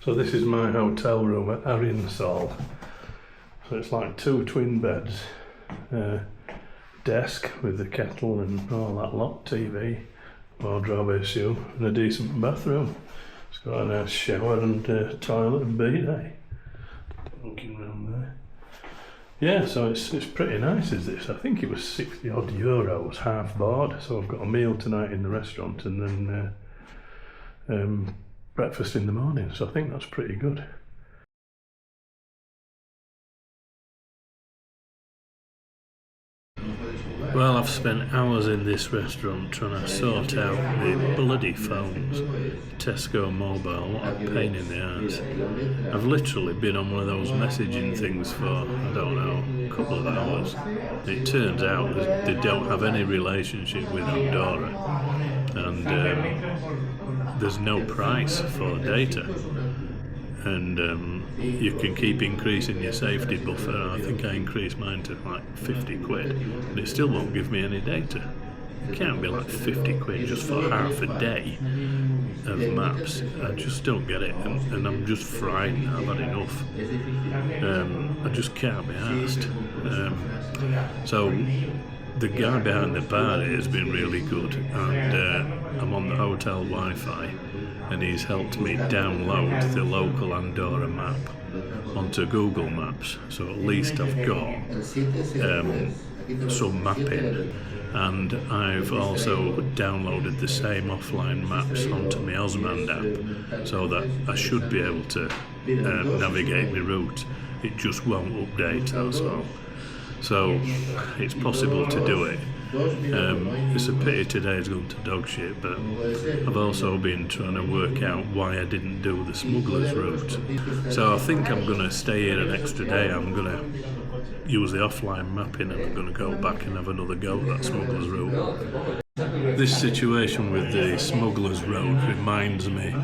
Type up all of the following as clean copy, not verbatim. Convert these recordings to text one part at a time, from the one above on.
So this is my hotel room at Arinsal. So it's like 2 twin beds, desk with the kettle and all that lot, TV, wardrobe issue, and a decent bathroom. It's got a nice shower and toilet and bidet. Looking around there. Yeah, so it's pretty nice, is this? I think it was 60 odd euros, half board. So I've got a meal tonight in the restaurant and then breakfast in the morning. So I think that's pretty good. Well, I've spent hours in this restaurant trying to sort out the bloody phones. Tesco Mobile, what a pain in the arse. I've literally been on one of those messaging things for, I don't know, a couple of hours. It turns out that they don't have any relationship with Andorra, and there's no price for data. And you can keep increasing your safety buffer. I think I increased mine to like 50 quid, and it still won't give me any data. It can't be like 50 quid just for half a day of maps. I just don't get it, and I'm just frightened. I've had enough. I just can't be asked. So the guy behind the bar has been really good, and I'm on the hotel Wi-Fi, and he's helped me download the local Andorra map onto Google Maps, so at least I've got some mapping, and I've also downloaded the same offline maps onto my Osmand app, so that I should be able to navigate my route. It just won't update, that's all. So it's possible to do it. It's a pity today's gone to dog shit, but I've also been trying to work out why I didn't do the Smuggler's route. So I think I'm going to stay here an extra day. I'm going to use the offline mapping, and I'm going to go back and have another go at that Smuggler's route. This situation with the Smuggler's route reminds me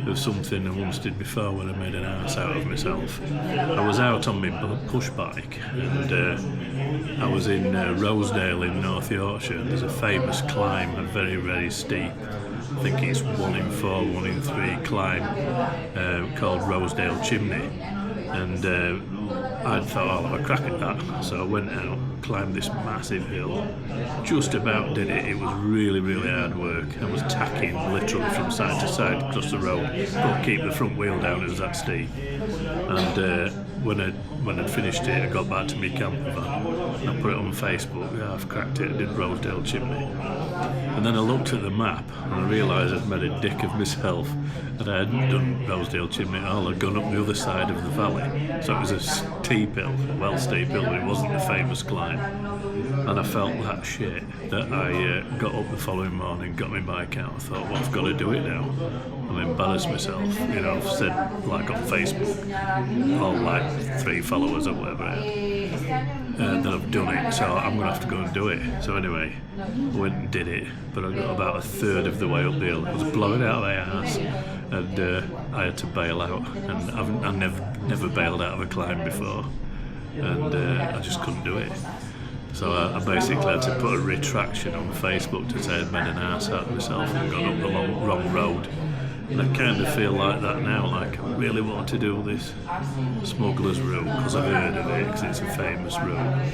of something I once did before when I made an ass out of myself. I was out on my push bike, and I was in Rosedale in North Yorkshire, and there's a famous climb, a very, very steep, I think it's 1 in 4, 1 in 3 climb called Rosedale Chimney, and I thought I'll have a crack at that. So I went out, climbed this massive hill, just about did it. It was really, really hard work. I was tacking literally from side to side across the road, couldn't keep the front wheel down, it was that steep. And when I'd finished it, I got back to my camper van and I put it on Facebook. Yeah, I've cracked it, I did Rosedale Chimney. And then I looked at the map and I realised I'd made a dick of myself, and I hadn't done Rosedale Chimney at all. I'd gone up the other side of the valley, so it was a steep hill, well steep hill, but it wasn't the famous climb. And I felt that shit that I got up the following morning, got my bike out, I thought, well, I've got to do it now. I've embarrassed myself, you know, I've said, like on Facebook, all like 3 followers or whatever that I've done it, so I'm going to have to go and do it. So anyway, I went and did it, but I got about a third of the way up the hill. I was blowing out of my ass, and I had to bail out, and I've never bailed out of a climb before, and I just couldn't do it. So I basically had to put a retraction on Facebook to say I'd made an ass out of myself and gone up the wrong road. And I kind of feel like that now, like I really want to do this Smuggler's route because I've heard of it, because it's a famous route.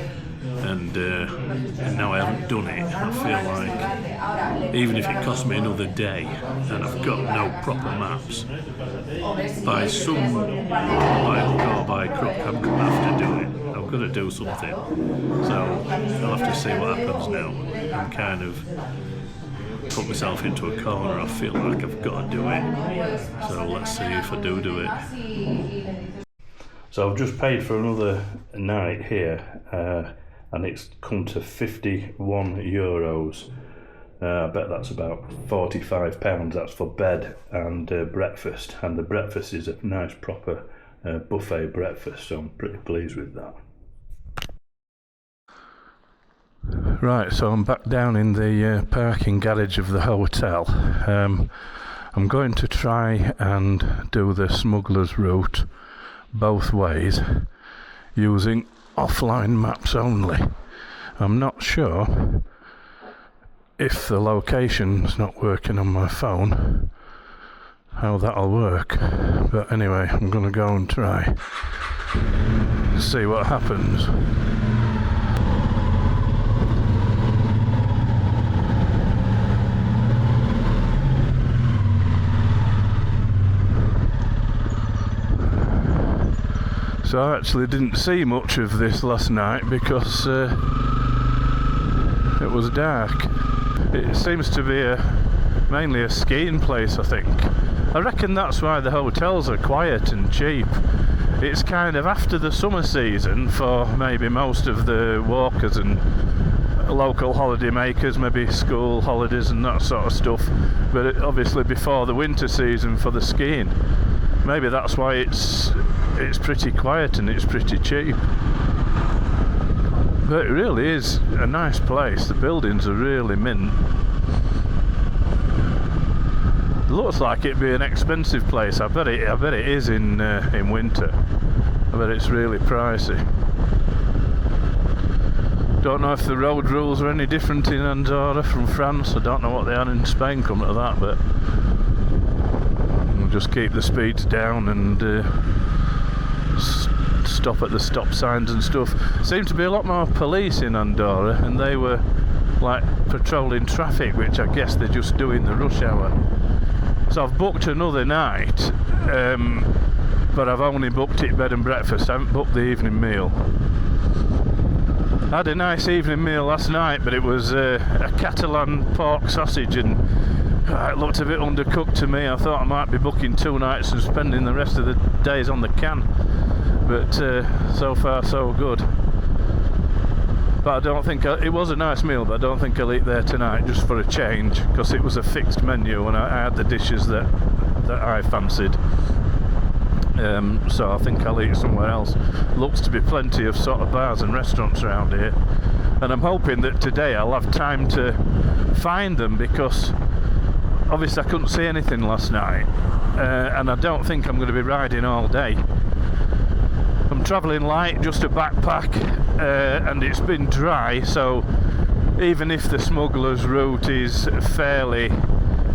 And now I haven't done it, I feel like even if it costs me another day and I've got no proper maps, by some by hook or by crook I'm going to have to do it. I've got to do something. So I'll have to see what happens now. I'm kind of put myself into a corner. I feel like I've got to do it. So let's see if I do it. So I've just paid for another night here, and it's come to 51 euros. I bet that's about £45. That's for bed and breakfast, and the breakfast is a nice proper buffet breakfast, so I'm pretty pleased with that. Right, so I'm back down in the parking garage of the hotel. I'm going to try and do the Smuggler's route both ways using offline maps only. I'm not sure if the location's not working on my phone, how that'll work, but anyway, I'm gonna go and try, see what happens. So I actually didn't see much of this last night because it was dark. It seems to be mainly a skiing place, I think. I reckon that's why the hotels are quiet and cheap. It's kind of after the summer season for maybe most of the walkers and local holiday makers, maybe school holidays and that sort of stuff, but obviously before the winter season for the skiing. Maybe that's why it's pretty quiet and it's pretty cheap. But it really is a nice place. The buildings are really mint. It looks like it'd be an expensive place. I bet it is in winter. I bet it's really pricey. Don't know if the road rules are any different in Andorra from France. I don't know what they are in Spain, come to that, but we'll just keep the speeds down and stop at the stop signs and stuff. Seemed to be a lot more police in Andorra, and they were like patrolling traffic, which I guess they're just doing the rush hour. So I've booked another night, but I've only booked it bed and breakfast. I haven't booked the evening meal. I had a nice evening meal last night, but it was a Catalan pork sausage, and it looked a bit undercooked to me. I thought I might be booking 2 nights and spending the rest of the days on the can, but so far so good. But I don't think it was a nice meal, but I don't think I'll eat there tonight, just for a change, because it was a fixed menu and I had the dishes that I fancied. So I think I'll eat somewhere else. Looks to be plenty of sort of bars and restaurants around here, and I'm hoping that today I'll have time to find them, because obviously I couldn't see anything last night, and I don't think I'm going to be riding all day. I'm travelling light, just a backpack, and it's been dry, so even if the Smuggler's route is a fairly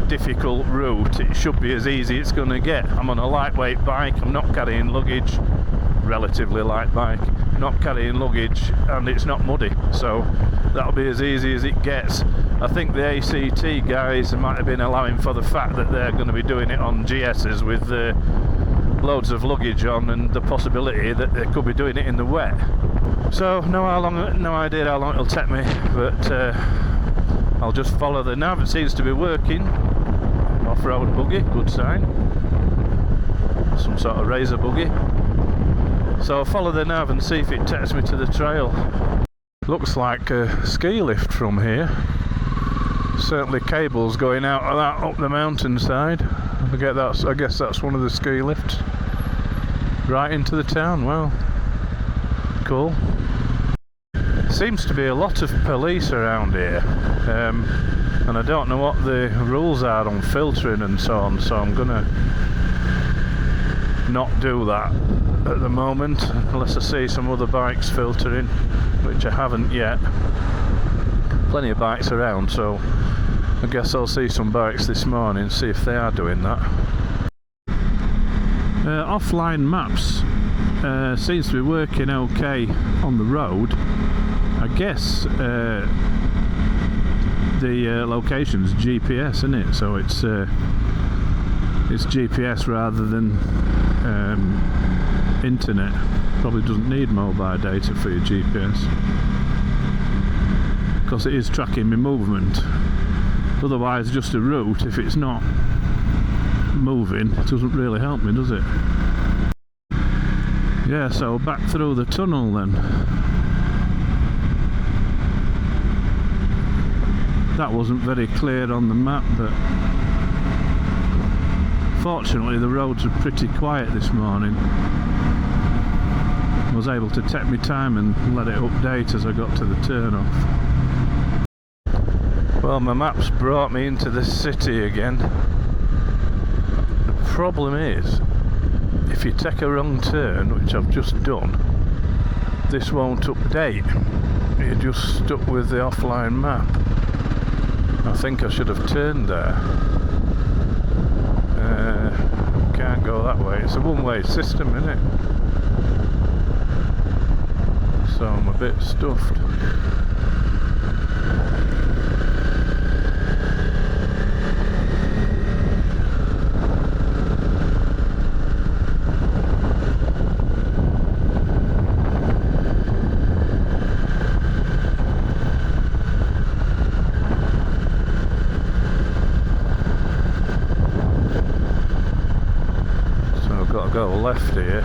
difficult route, it should be as easy as it's going to get. I'm on a lightweight bike, I'm not carrying luggage, relatively light bike, not carrying luggage, and it's not muddy, so that'll be as easy as it gets. I think the ACT guys might have been allowing for the fact that they're going to be doing it on GS's with loads of luggage on, and the possibility that they could be doing it in the wet. So no idea how long it'll take me, but I'll just follow the nav. It seems to be working. Off-road buggy, good sign. Some sort of razor buggy. So I'll follow the nav and see if it takes me to the trail. Looks like a ski lift from here. Certainly cables going out of that up the mountainside. I guess that's one of the ski lifts. Right into the town. Well, cool. Seems to be a lot of police around here, and I don't know what the rules are on filtering and so on, so I'm gonna not do that at the moment unless I see some other bikes filtering, which I haven't yet. Plenty of bikes around, so I guess I'll see some bikes this morning, see if they are doing that. Offline maps seems to be working okay on the road. I guess the location's GPS, isn't it? So it's GPS rather than internet. Probably doesn't need mobile data for your GPS, because it is tracking my movement. Otherwise, just a route, if it's not moving, it doesn't really help me, does it? Yeah, so back through the tunnel then. That wasn't very clear on the map, but fortunately the roads are pretty quiet this morning. I was able to take my time and let it update as I got to the turn off. Well, my map's brought me into the city again. The problem is, if you take a wrong turn, which I've just done, this won't update. You're just stuck with the offline map. I think I should have turned there. can't go that way. It's a one-way system, isn't it? So I'm a bit stuffed. Go left here.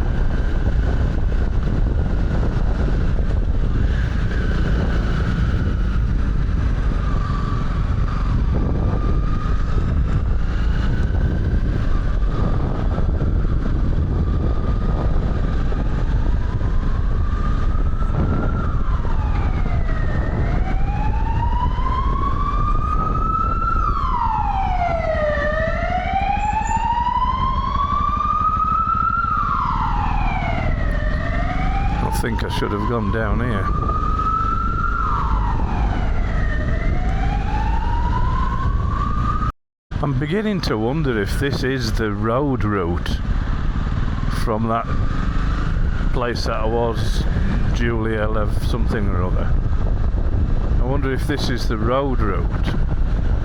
I think I should have gone down here. I'm beginning to wonder if this is the road route from that place that I was, Julia something or other. I wonder if this is the road route,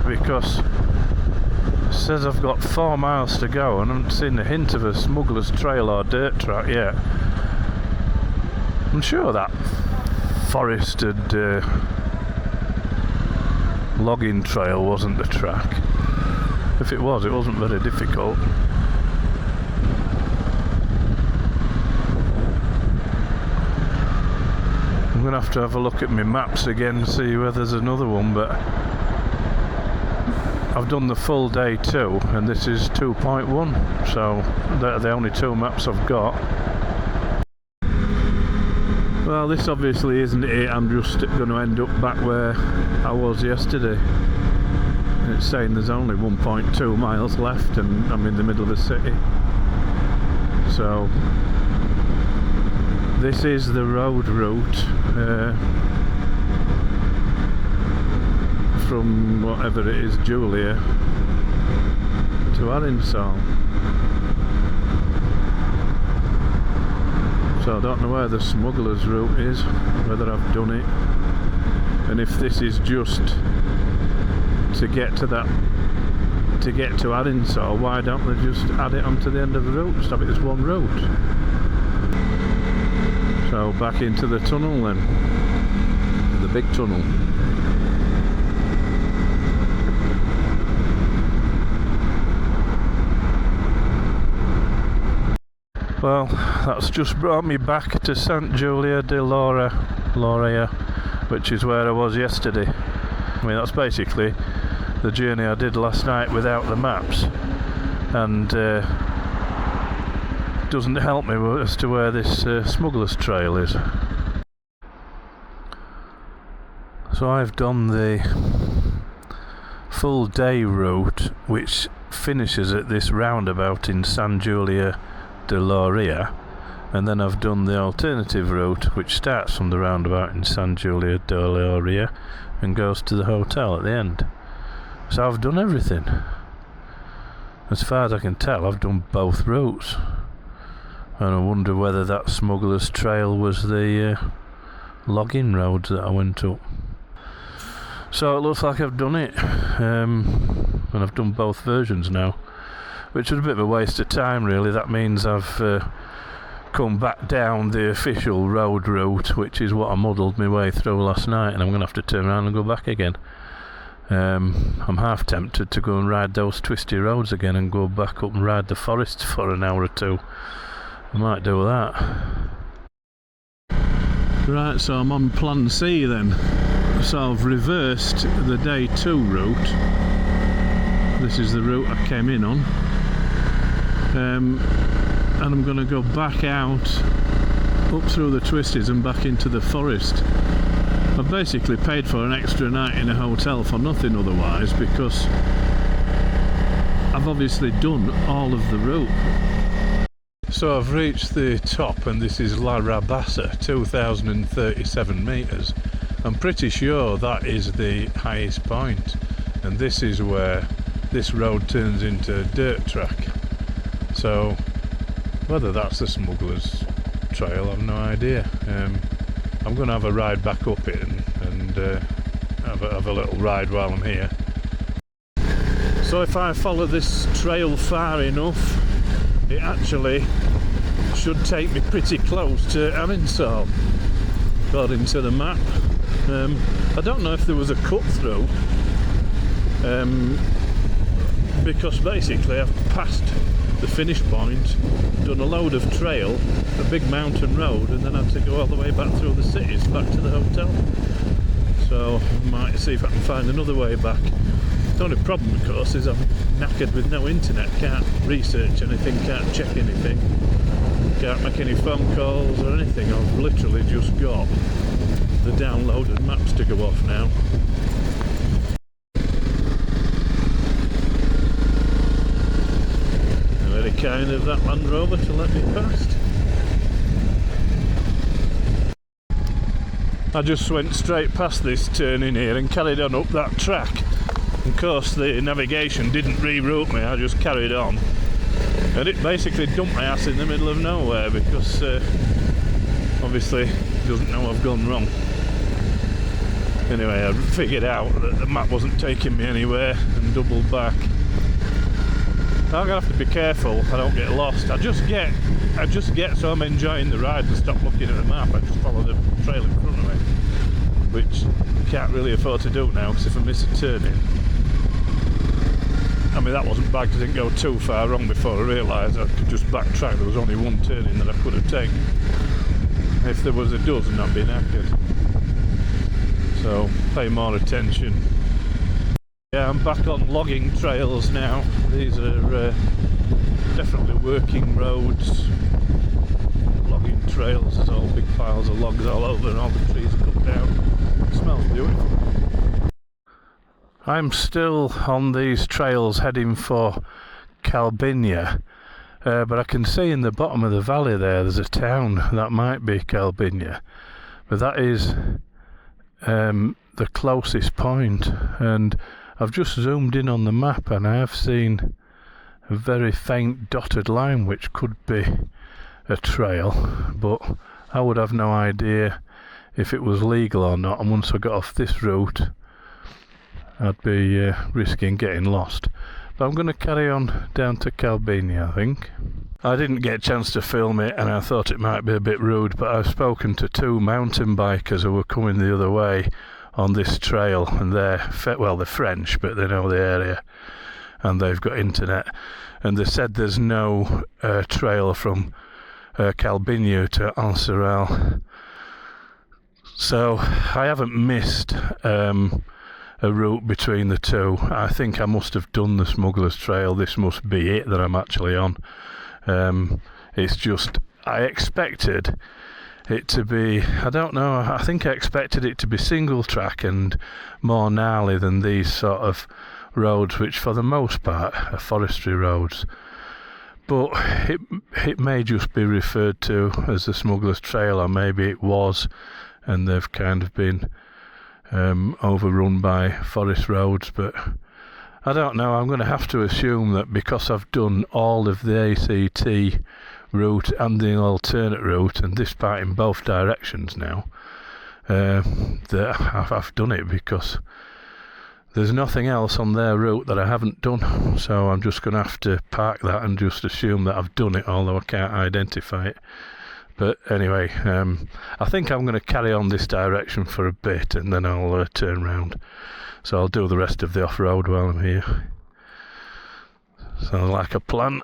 because it says I've got 4 miles to go and I haven't seen a hint of a smuggler's trail or dirt track yet. I'm sure that forested logging trail wasn't the track. If it was, it wasn't very difficult. I'm going to have a look at my maps again and see whether there's another one, but I've done the full day 2 and this is 2.1, so they're the only 2 maps I've got. Well, this obviously isn't it. I'm just going to end up back where I was yesterday. And it's saying there's only 1.2 miles left and I'm in the middle of a city. So this is the road route from whatever it is, Julia, to Arinsal. So I don't know where the smuggler's route is, whether I've done it, and if this is just to get to that, to get to Arinsal, why don't they just add it onto the end of the route, just have it as one route? So back into the tunnel then, the big tunnel. Well, that's just brought me back to Sant Julia de Lloria, which is where I was yesterday. I mean, that's basically the journey I did last night without the maps, and doesn't help me as to where this smuggler's trail is. So I've done the full day route, which finishes at this roundabout in Sant Julia de Lloria, and then I've done the alternative route which starts from the roundabout in Sant Julia de Lloria and goes to the hotel at the end. So I've done everything. As far as I can tell, I've done both routes, and I wonder whether that smuggler's trail was the logging roads that I went up. So it looks like I've done it, and I've done both versions now, which was a bit of a waste of time really. That means I've come back down the official road route, which is what I muddled my way through last night, and I'm going to have to turn around and go back again. I'm half tempted to go and ride those twisty roads again and go back up and ride the forests for an hour or two. I might do that. Right, so I'm on plan C then. So I've reversed the day 2 route. This is the route I came in on. And I'm going to go back out, up through the twisties and back into the forest. I've basically paid for an extra night in a hotel for nothing otherwise, because I've obviously done all of the route. So I've reached the top, and this is La Rabassa, 2,037 metres. I'm pretty sure that is the highest point, and this is where this road turns into a dirt track. So whether that's the Smuggler's trail, I've no idea. I'm going to have a ride back up it and have a little ride while I'm here. So if I follow this trail far enough, it actually should take me pretty close to Arinsal, according to the map. I don't know if there was a cut through, because basically I've passed the finish point, done a load of trail, a big mountain road, and then had to go all the way back through the cities back to the hotel. So I might see if I can find another way back. The only problem, of course, is I'm knackered with no internet, can't research anything, can't check anything, can't make any phone calls or anything. I've literally just got the downloaded maps to go off now. Very kind of that Land Rover to let me past. I just went straight past this turning here and carried on up that track. Of course the navigation didn't reroute me, I just carried on. And it basically dumped my ass in the middle of nowhere because obviously it doesn't know I've gone wrong. Anyway, I figured out that the map wasn't taking me anywhere and doubled back. I'm gonna have to be careful I don't get lost. I just get so I'm enjoying the ride and stop looking at the map. I just follow the trail in front of me, which I can't really afford to do now because if I miss a turning, I mean that wasn't bad because I didn't go too far wrong before I realised I could just backtrack. There was only one turning that I could have taken. If there was a dozen I'd be knackered. So pay more attention. Yeah, I'm back on logging trails now. These are definitely working roads. Logging trails, there's all big piles of logs all over and all the trees are cut down. It smells beautiful. I'm still on these trails heading for Calbinia, but I can see in the bottom of the valley there's a town. That might be Calbinia, but that is the closest point, and I've just zoomed in on the map and I have seen a very faint dotted line which could be a trail, but I would have no idea if it was legal or not, and once I got off this route I'd be risking getting lost. But I'm going to carry on down to Calbinia, I think. I didn't get a chance to film it and I thought it might be a bit rude, but I've spoken to two mountain bikers who were coming the other way on this trail, and they're French, but they know the area and they've got internet, and they said there's no trail from Calbinia to Anseral. So I haven't missed a route between the two. I think I must have done the Smuggler's Trail. This must be it that I'm actually on. It's just, I expected it to be, I don't know, I think I expected it to be single track and more gnarly than these sort of roads, which for the most part are forestry roads. But it may just be referred to as the Smuggler's Trail, or maybe it was, and they've kind of been overrun by forest roads, but I don't know. I'm going to have to assume that because I've done all of the ACT route and the alternate route, and this part in both directions now, that I've done it, because there's nothing else on their route that I haven't done. So I'm just going to have to park that and just assume that I've done it, although I can't identify it. But anyway, I think I'm going to carry on this direction for a bit and then I'll turn round. So I'll do the rest of the off-road while I'm here. Sounds like a plan.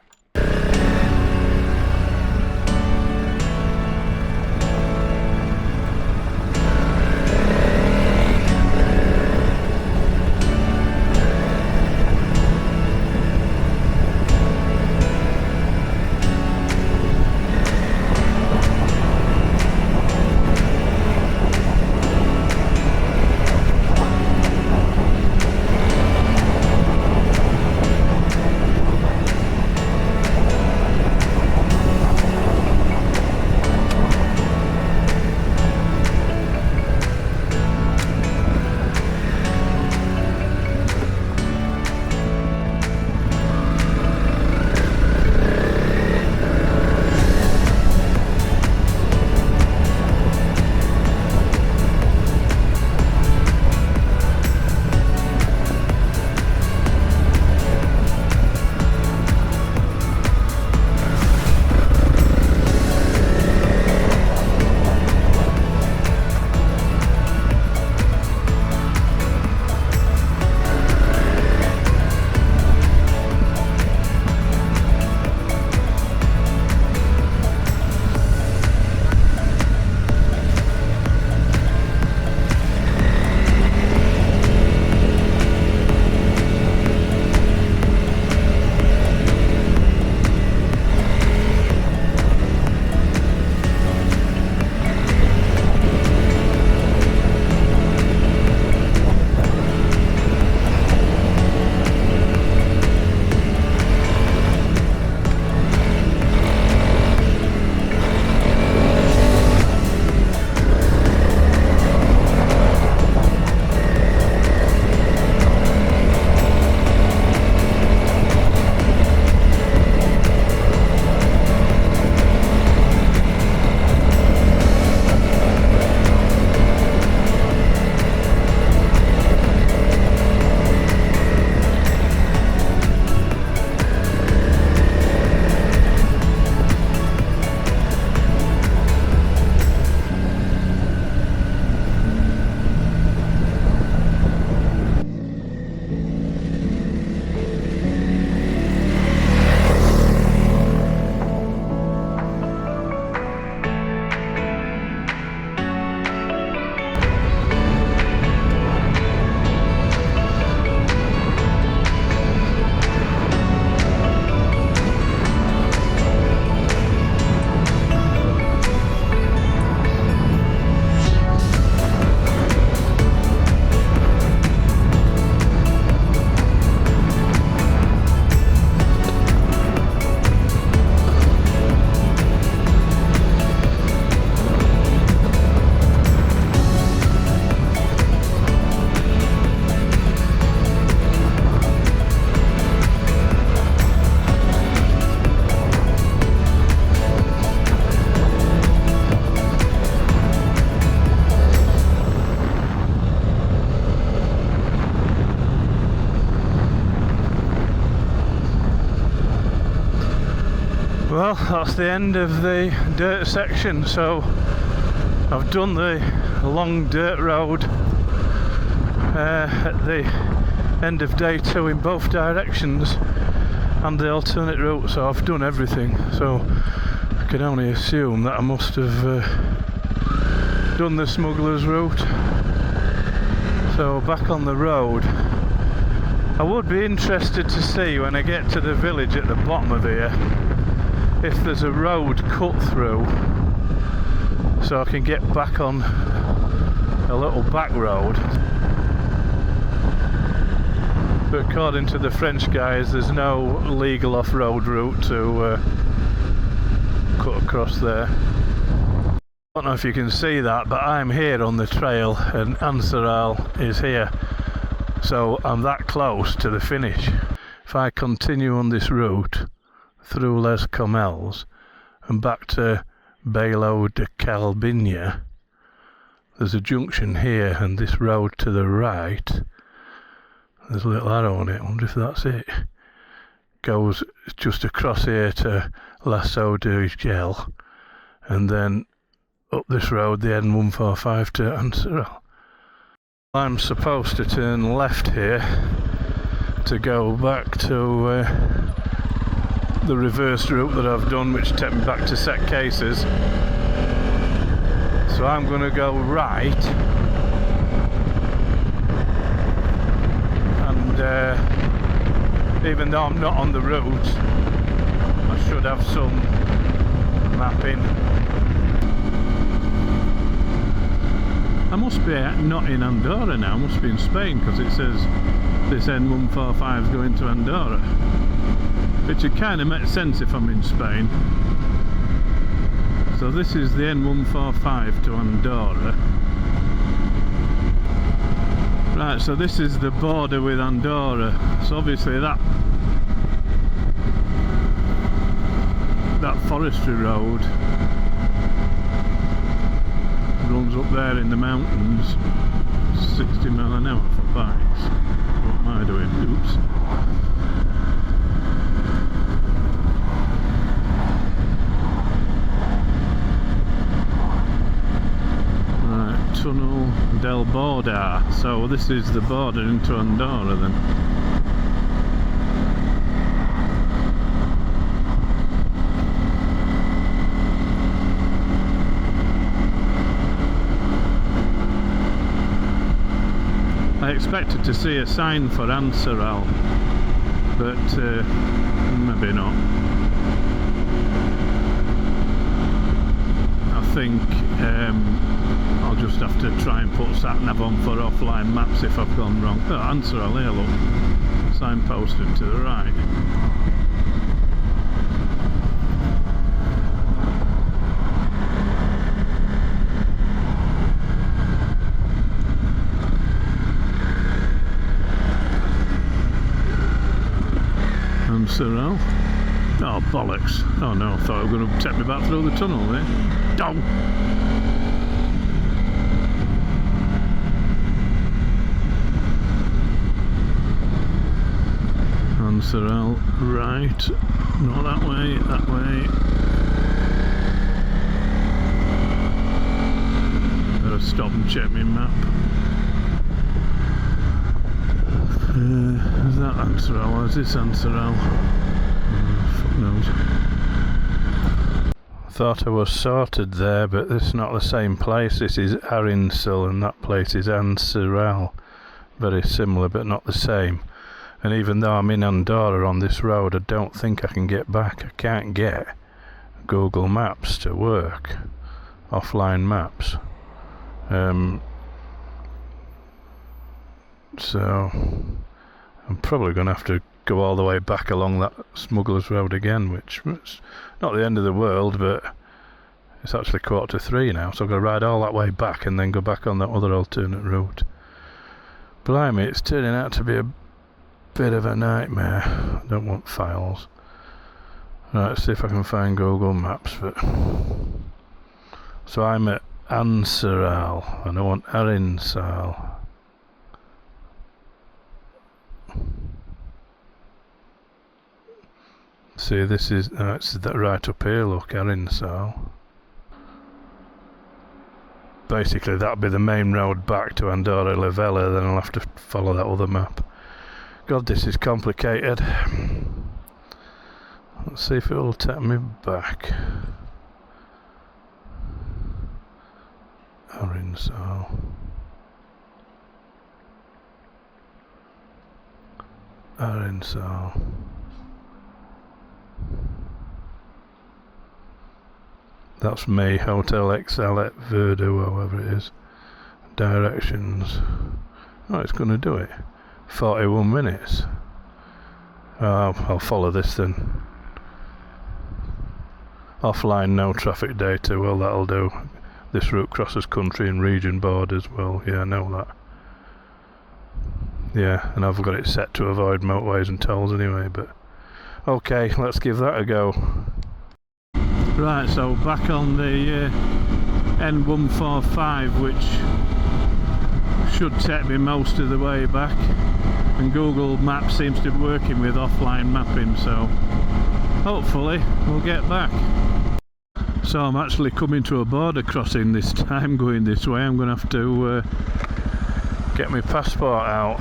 Well, that's the end of the dirt section, so I've done the long dirt road at the end of day 2 in both directions and the alternate route, so I've done everything. So I can only assume that I must have done the Smuggler's route. So back on the road. I would be interested to see when I get to the village at the bottom of here if there's a road cut through so I can get back on a little back road. But according to the French guys, there's no legal off-road route to cut across there. I don't know if you can see that, but I'm here on the trail and Anseral is here. So I'm that close to the finish. If I continue on this route through Les Comelles and back to Bailo de Calbinia, there's a junction here and this road to the right, there's a little arrow on it, I wonder if that's it, goes just across here to Lasso de Gel and then up this road, the N145 to Anseral. I'm supposed to turn left here to go back to the reverse route that I've done, which takes me back to set cases. So I'm going to go right and even though I'm not on the route, I should have some mapping. I must be not in Andorra now, I must be in Spain, because it says this N145 is going to Andorra, which it kind of makes sense if I'm in Spain. So this is the N145 to Andorra. Right, so this is the border with Andorra, so obviously that forestry road runs up there in the mountains, 60 mile an hour for bikes. What am I doing? Oops. Right, Tunnel del Borda. So this is the border into Andorra then. I expected to see a sign for Anseral, but maybe not. I think I'll just have to try and put sat-nav on for offline maps if I've gone wrong. Oh, Anseral, here look, signposted to the right. Anseral. Oh bollocks. Oh no, I thought it was going to take me back through the tunnel there. Dong! Anseral, right. Not that way, that way. Better stop and check my map. Is that Anseral or is this Anseral? Fuck knows. I thought I was sorted there, but this is not the same place. This is Arinsel and that place is Anseral. Very similar but not the same. And even though I'm in Andorra on this road, I don't think I can get back. I can't get Google Maps to work. Offline maps. So I'm probably going to have to go all the way back along that Smuggler's Road again, which is not the end of the world, but it's actually 2:45 now, so I've got to ride all that way back and then go back on that other alternate route. Blimey, it's turning out to be a bit of a nightmare. I don't want files. Right, let's see if I can find Google Maps. But so I'm at Anseral and I want Arinsal. See, this is it's that right up here, look, Arinsal. Basically that'll be the main road back to Andorra la Vella, then I'll have to follow that other map. God, this is complicated. Let's see if it'll take me back. Arinsal. Arinsal. That's me, Hotel XL at Verdu, however it is. Directions. Oh, it's going to do it. 41 minutes. I'll follow this then. Offline, no traffic data. Well, that'll do. This route crosses country and region borders. Well, yeah, I know that. Yeah, and I've got it set to avoid motorways and tolls anyway, but... Okay, let's give that a go. Right, so back on the N145, which should take me most of the way back, and Google Maps seems to be working with offline mapping, so hopefully we'll get back. So I'm actually coming to a border crossing this time, going this way. I'm going to have to get my passport out,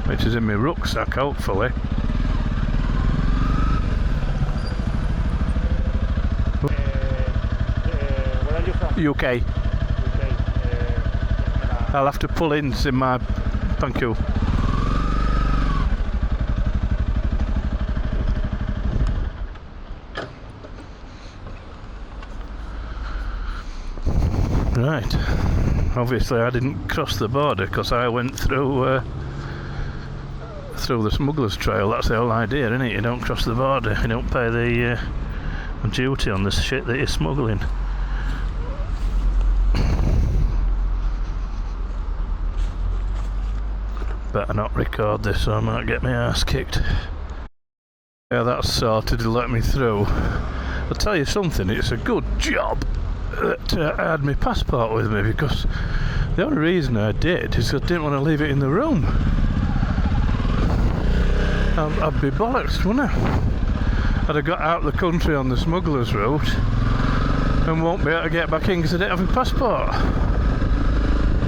which is in my rucksack, hopefully. UK. I'll have to pull in my... Thank you. Right. Obviously I didn't cross the border because I went through the Smuggler's Trail. That's the whole idea, isn't it? You don't cross the border. You don't pay the duty on the shit that you're smuggling. Better not record this or I might get my ass kicked. Yeah, that's sorted to let me through. I'll tell you something, it's a good job that I had my passport with me, because the only reason I did is I didn't want to leave it in the room. I'd be bollocks, wouldn't I? I'd have got out of the country on the smuggler's route and won't be able to get back in because I didn't have a passport.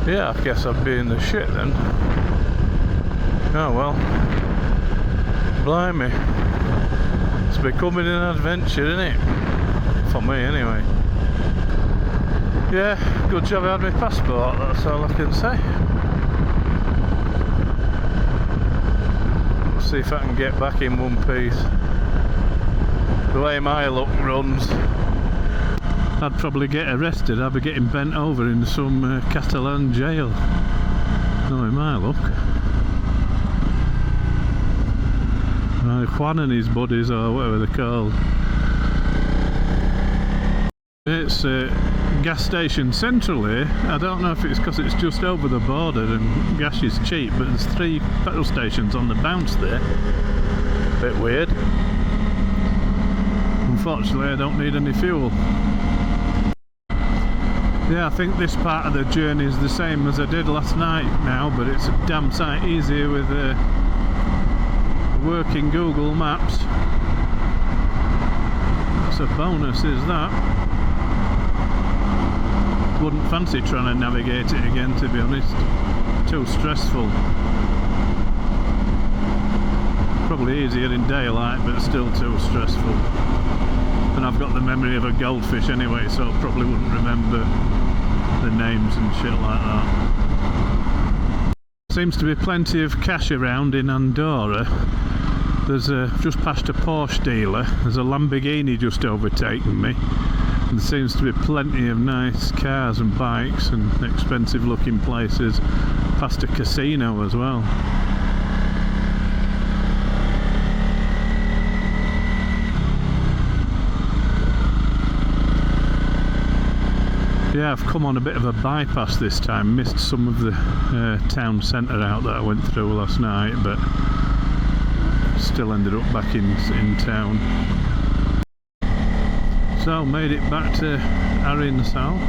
Yeah, I guess I'd be in the shit then. Oh well, blimey, it's becoming an adventure, isn't it? For me anyway. Yeah, good job I had my passport, that's all I can say. See if I can get back in one piece. The way my luck runs, I'd probably get arrested. I'd be getting bent over in some Catalan jail. Knowing my luck. Juan and his buddies, or whatever they're called. It's a gas station central here. I don't know if it's because it's just over the border and gas is cheap, but there's 3 petrol stations on the bounce there. Bit weird. Unfortunately I don't need any fuel. Yeah, I think this part of the journey is the same as I did last night now, but it's a damn sight easier with working Google Maps. That's a bonus, is that. Wouldn't fancy trying to navigate it again, to be honest. Too stressful. Probably easier in daylight, but still too stressful. And I've got the memory of a goldfish anyway, so I probably wouldn't remember the names and shit like that. Seems to be plenty of cash around in Andorra. There's just past a Porsche dealer, there's a Lamborghini just overtaken me. And there seems to be plenty of nice cars and bikes and expensive looking places. Past a casino as well. Yeah, I've come on a bit of a bypass this time, missed some of the town centre out that I went through last night, but still ended up back in town. So made it back to Arinsal,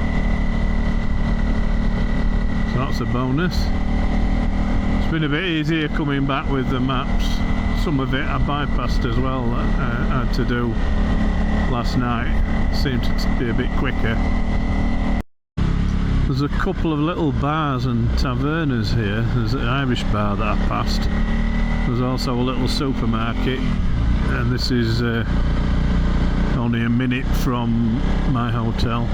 so that's a bonus. It's been a bit easier coming back with the maps, some of it I bypassed as well that I had to do last night. Seemed to be a bit quicker. There's a couple of little bars and tavernas here. There's an Irish bar that I passed. There's also a little supermarket, and this is only a minute from my hotel.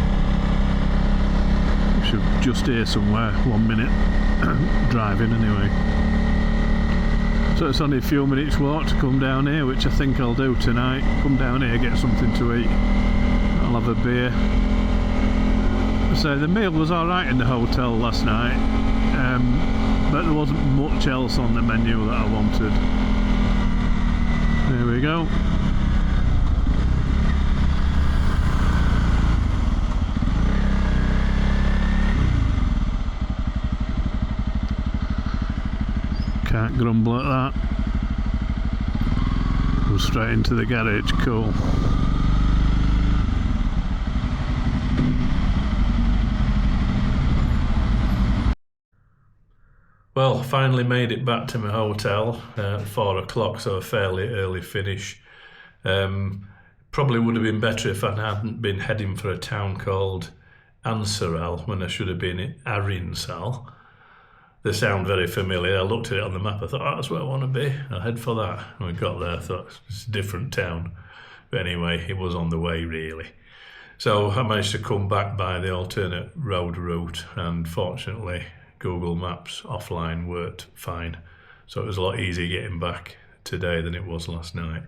Should just here somewhere, 1 minute driving anyway. So it's only a few minutes walk to come down here, which I think I'll do tonight. Come down here, get something to eat. I'll have a beer. So the meal was alright in the hotel last night, but there wasn't much else on the menu that I wanted. There we go. Can't grumble at that. Go straight into the garage, cool. Well, finally made it back to my hotel at 4 o'clock, so a fairly early finish. Probably would have been better if I hadn't been heading for a town called Ansarel when I should have been in Arinsal. They sound very familiar. I looked at it on the map, I thought, oh, that's where I want to be. I'll head for that. When we got there, I thought, it's a different town. But anyway, it was on the way, really. So I managed to come back by the alternate road route, and fortunately, Google Maps offline worked fine. So it was a lot easier getting back today than it was last night.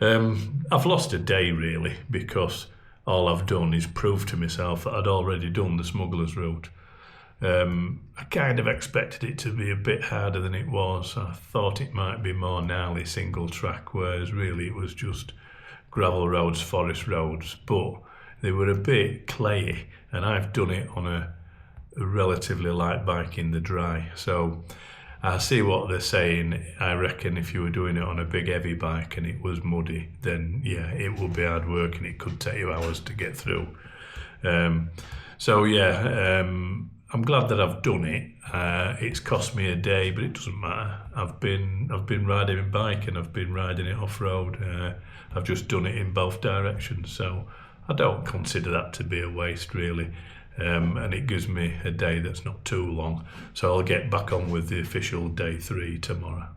I've lost a day, really, because all I've done is prove to myself that I'd already done the Smuggler's route. I kind of expected it to be a bit harder than it was. I thought it might be more gnarly single track, whereas really it was just gravel roads, forest roads, but they were a bit clayey, and I've done it on a relatively light bike in the dry. So I see what they're saying. I reckon if you were doing it on a big heavy bike and it was muddy, then yeah, it would be hard work and it could take you hours to get through. I'm glad that I've done it. It's cost me a day, but it doesn't matter. I've been riding a bike and I've been riding it off-road. I've just done it in both directions, so I don't consider that to be a waste, really. And it gives me a day that's not too long. So I'll get back on with the official day 3 tomorrow.